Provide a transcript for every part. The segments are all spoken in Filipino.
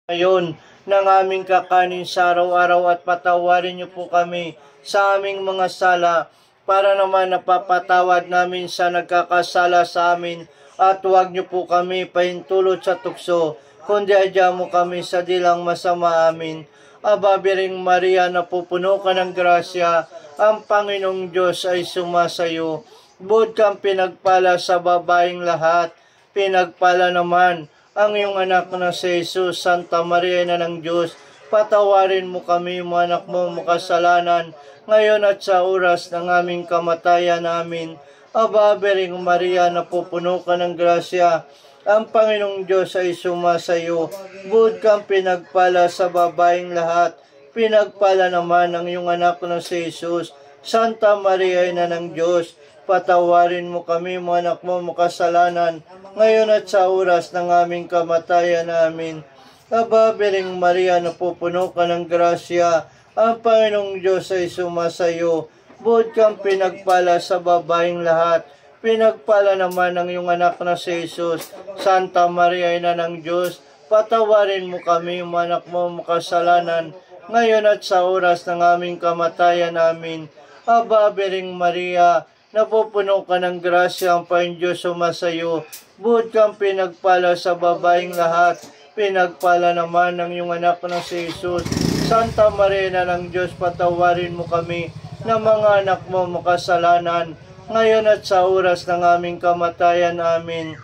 ngayon ng aming kakanin sa araw-araw at patawarin niyo po kami sa aming mga sala para naman napapatawad namin sa nagkakasala sa amin at huwag niyo po kami pahintulot sa tukso kundi adya mo kami sa dilang masama amin. Aba Biring Maria, napupuno ka ng grasya, ang Panginoong Diyos ay sumasayo. Buod kang pinagpala sa babaeng lahat, pinagpala naman ang iyong anak na si Jesus. Santa Maria, Ina ng Diyos, patawarin mo kami, mga anak mo, makasalanan, ngayon at sa oras ng aming kamatayan namin. Aba, Biring Maria, napupuno ka ng grasya, ang Panginoong Diyos ay sumasayo. Buod kang pinagpala sa babaeng lahat, pinagpala naman ang iyong anak na si Jesus. Santa Maria, Ina ng Diyos, patawarin mo kami, mga anak mo, makasalanan, ngayon at sa oras ng aming kamatayan namin. Aba, Biring Maria, napupuno ka ng grasya, ang Panginoong Diyos ay sumasayo. Buod kang pinagpala sa babaeng lahat, pinagpala naman ang iyong anak na si Jesus. Santa Maria, Ina ng Diyos, patawarin mo kami, mga anak mo, makasalanan, ngayon at sa oras ng aming kamatayan namin. Aba, Biring Maria, napupuno ka ng grasya, ang Panginoong Diyos sumasayo. Buod kang pinagpala sa babaeng lahat, pinagpala naman ng iyong anak na si Jesus. Santa Maria, Ina ng Diyos, patawarin mo kami na mga anak mo makasalanan, ngayon at sa oras ng aming kamatayan. Amin.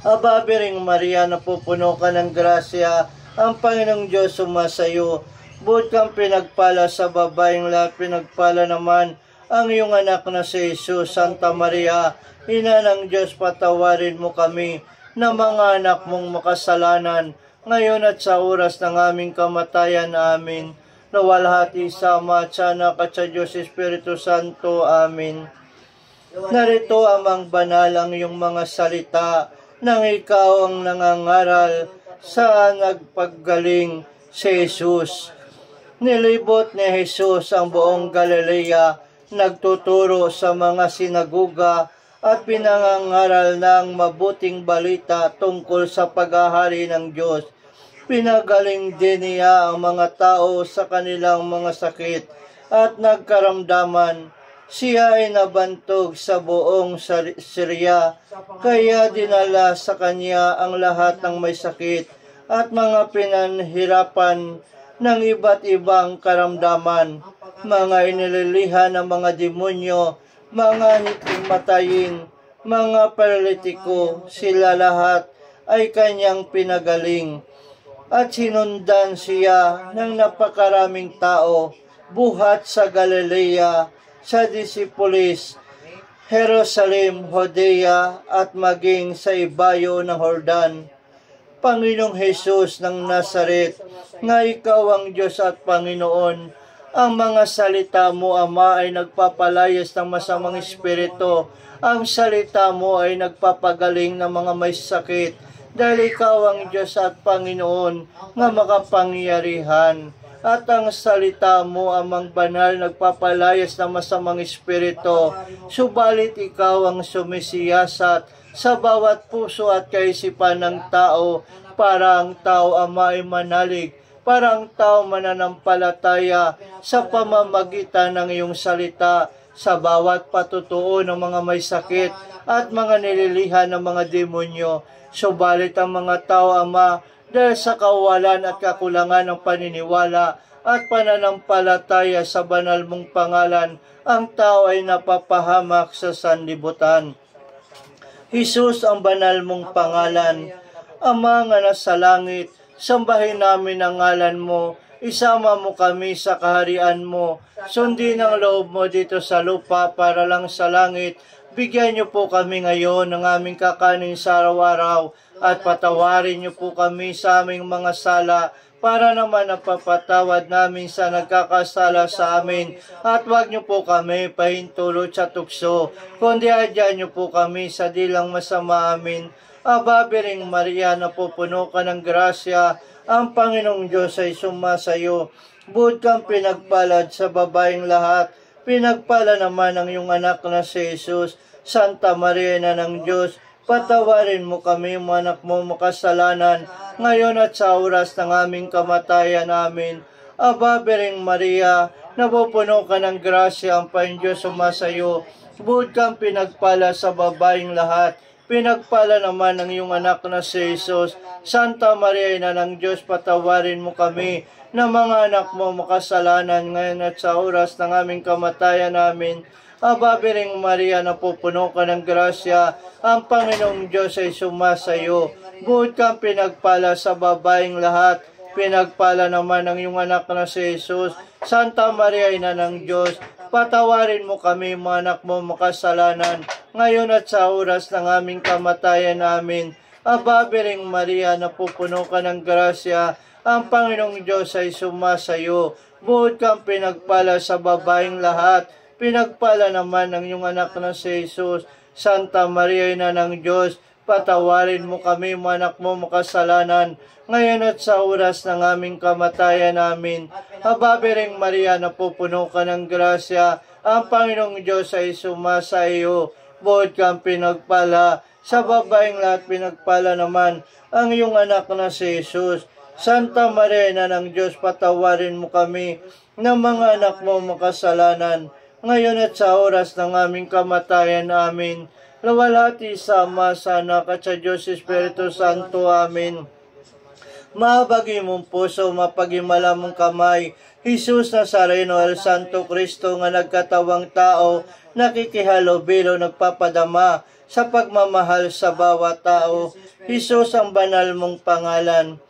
Aba, Biring Maria, napupuno ka ng grasya, ang Panginoong Diyos sumasayo. Buod kang pinagpala sa babaeng lahat, pinagpala naman ang iyong anak na si Jesus. Santa Maria, Ina ng Diyos, patawarin mo kami na mga anak mong makasalanan, ngayon at sa oras ng aming kamatayan. Amin. Nawalhati sa Ama at sa Anak at sa Diyos Espiritu Santo. Amin. Narito amang banal ang iyong mga salita nang ikaw ang nangangaral sa nagpaggaling si Jesus. Nilibot ni Jesus ang buong Galilea, nagtuturo sa mga sinagoga at pinangangaral ng mabuting balita tungkol sa paghahari ng Diyos. Pinagaling din niya ang mga tao sa kanilang mga sakit at nagkaramdaman. Siya ay nabantog sa buong Syria, kaya dinala sa kanya ang lahat ng may sakit at mga pinanhirapan ng iba't ibang karamdaman, mga inililihan ng mga demonyo, mga himatayin, mga paralitiko, sila lahat ay kanyang pinagaling. At sinundan siya ng napakaraming tao, buhat sa Galilea, sa Disipolis, Jerusalem, Judea, at maging sa ibayo ng Jordan. Panginoong Jesus ng Nazaret, nga ikaw ang Diyos at Panginoon, ang mga salita mo, Ama, ay nagpapalayas ng masamang espiritu. Ang salita mo ay nagpapagaling ng mga may sakit, dahil ikaw ang Diyos at Panginoon nga makapangyarihan. At ang salita mo, Amang banal, nagpapalayas ng masamang espiritu, subalit ikaw ang sumisiyasat sa bawat puso at kaisipan ng tao, para ang tao, Ama, ay manalig, para ang tao mananampalataya sa pamamagitan ng iyong salita, sa bawat patutuo ng mga may sakit at mga nililihan ng mga demonyo. Subalit ang mga tao, Ama, dahil sa kawalan at kakulangan ng paniniwala at pananampalataya sa banal mong pangalan, ang tao ay napapahamak sa sanlibutan. Jesus, ang banal mong pangalan, Ama nga nasa langit, sambahin namin ang ngalan mo, isama mo kami sa kaharian mo, sundin ang loob mo dito sa lupa para lang sa langit. Bigyan niyo po kami ngayon ng aming kakanin sa araw-araw at patawarin niyo po kami sa aming mga sala para naman napapatawad namin sa nagkakasala sa amin. At huwag niyo po kami pahintulot sa tukso, kundi adyan niyo po kami sa dilang masama amin. Aba, Biring Maria, napupuno ka ng grasya, ang Panginoong Diyos ay sumasayo. Buod kang pinagpalad sa babaeng lahat, pinagpala naman ang iyong anak na si Jesus. Santa Maria, Ina ng Diyos, patawarin mo kami, mga anak mo makasalanan, ngayon at sa oras ng aming kamatayan. Amen. Aba, Birheng Maria, napupuno ka ng grasya, ang Panginoon Diyos sumasayo. Buod kang pinagpala sa babaeng lahat. Pinagpala naman ng iyong anak na si Jesus. Santa Maria, Ina ng Diyos, patawarin mo kami na mga anak mo makasalanan, ngayon at sa oras ng aming kamatayan. Amen. Aba, Birheng Maria, napupuno ka ng grasya, ang Panginoong Diyos ay sumasayo. Buod kang pinagpala sa babaeng lahat. Pinagpala naman ng iyong anak na si Jesus. Santa Maria, Ina ng Diyos, patawarin mo kami, mga anak mo makasalanan, ngayon at sa oras ng aming kamatayan. Amen. Aba, Birheng Maria, napupuno ka ng grasya, ang Panginoong Diyos ay sumasayo. Buod kang pinagpala sa babaeng lahat. Pinagpala naman ng iyong anak na si Jesus. Santa Maria, Ina ng Diyos, patawarin mo kami, mga anak mo makasalanan, ngayon at sa oras ng aming kamatayan. Amen. Aba, Birheng Maria, napupuno ka ng grasya, ang Panginoong Diyos ay sumasa iyo. Buod kang pinagpala sa babaeng lahat. Pinagpala naman ang iyong anak na si Jesus. Santa Maria, Ina ng Diyos, patawarin mo kami ng mga anak mo makasalanan, ngayon at sa oras ng aming kamatayan. Amen. Luwalhati sa Ama, sa Anak, at sa Diyos Espiritu Santo. Amen. Mahabagi mong puso, mapagimala mong kamay, Jesus Nazareno, El Santo Cristo, nga nagkatawang tao, nakikihalubilo, nagpapadama sa pagmamahal sa bawat tao. Jesus, ang banal mong pangalan.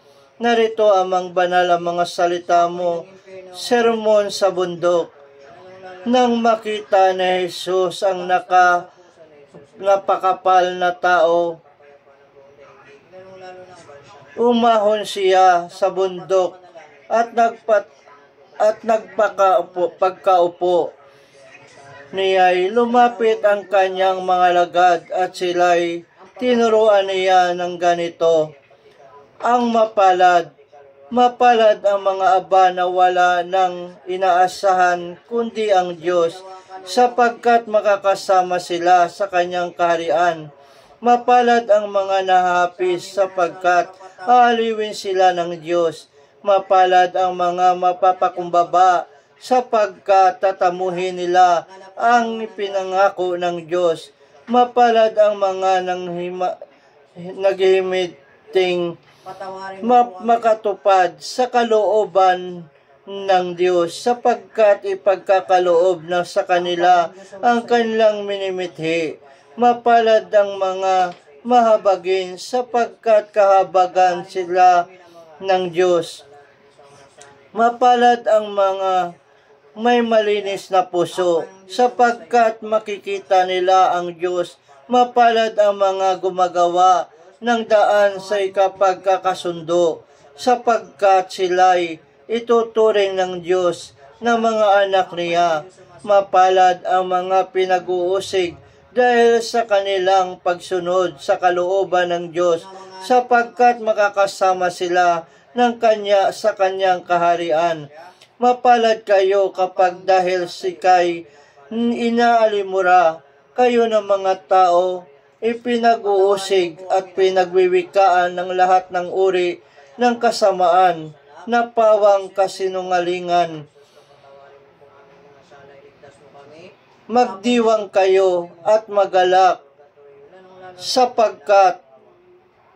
Narito amang banal ang mga salita mo, sermon sa bundok. Nang makita ni Jesus ang napakapal na tao, umahon siya sa bundok at pagkaupo niya'y lumapit ang kanyang mga lagad at sila'y tinuruan niya ng ganito. Ang mapalad ang mga aba na wala nang inaasahan kundi ang Diyos, sapagkat makakasama sila sa kanyang kaharian. Mapalad ang mga nahapis, sapagkat aaliwin sila ng Diyos. Mapalad ang mga mapapakumbaba, sapagkat tatamuhin nila ang pinangako ng Diyos. Mapalad ang mga naghihimiting makatupad sa kalooban ng Diyos, sapagkat ipagkakaloob na sa kanila ang kanilang minimithi. Mapalad ang mga mahabagin, sapagkat kahabagan sila ng Diyos. Mapalad ang mga may malinis na puso, sapagkat makikita nila ang Diyos. Mapalad ang mga gumagawa ng daan sa ikapagkakasundo, sapagkat sila'y ituturing ng Diyos na mga anak niya. Mapalad ang mga pinag-uusig dahil sa kanilang pagsunod sa kalooban ng Diyos, sapagkat makakasama sila ng sa kanyang kaharian. Mapalad kayo kapag dahil sikay inaalimura kayo ng mga tao, ipinag-uusig at pinagwiwikaan ng lahat ng uri ng kasamaan na pawang kasinungalingan. Magdiwang kayo at magalak, sapagkat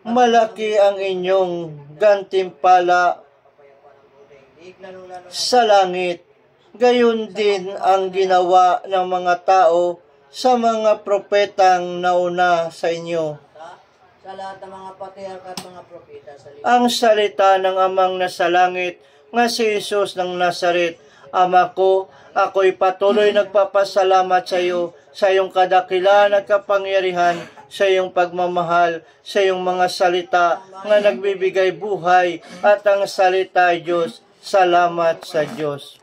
malaki ang inyong gantimpala sa langit. Gayon din ang ginawa ng mga tao sa mga propetang nauna sa inyo. Sa lahat ng mga patriarka at mga propeta sa ang salita ng Amang nasa langit, nga si Jesus ng Nazaret. Ama ko, ako'y patuloy nagpapasalamat sa iyo, sa iyong kadakilaan at kapangyarihan, sa iyong pagmamahal, sa iyong mga salita nga nagbibigay buhay, at ang salita ay Diyos. Salamat sa Diyos.